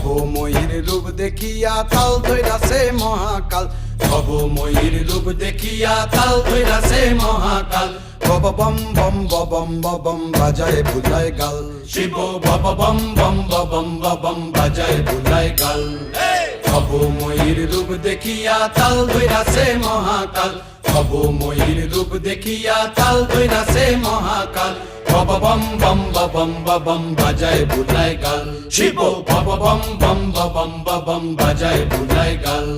ভবময়ীর রূপ দেখিয়া তাল ধইরাছে মহাকাল, ভবময়ীর রূপ দেখিয়া তাল ধইরাছে মহাকাল। বব বম বম বম বম বাজায় বুলায় গাল, শিব বব বম বম বম বম বাজায় বুলায় গাল। ভবময়ীর রূপ দেখিয়া তাল ধইরাছে মহাকাল, ভবময়ীর রূপ দেখিয়া তাল ধইরাছে মহাকাল। বব বম বম বম বাজায় বুলায় গাল, শিব বব বম বম বম বাজায় বুলায় গাল।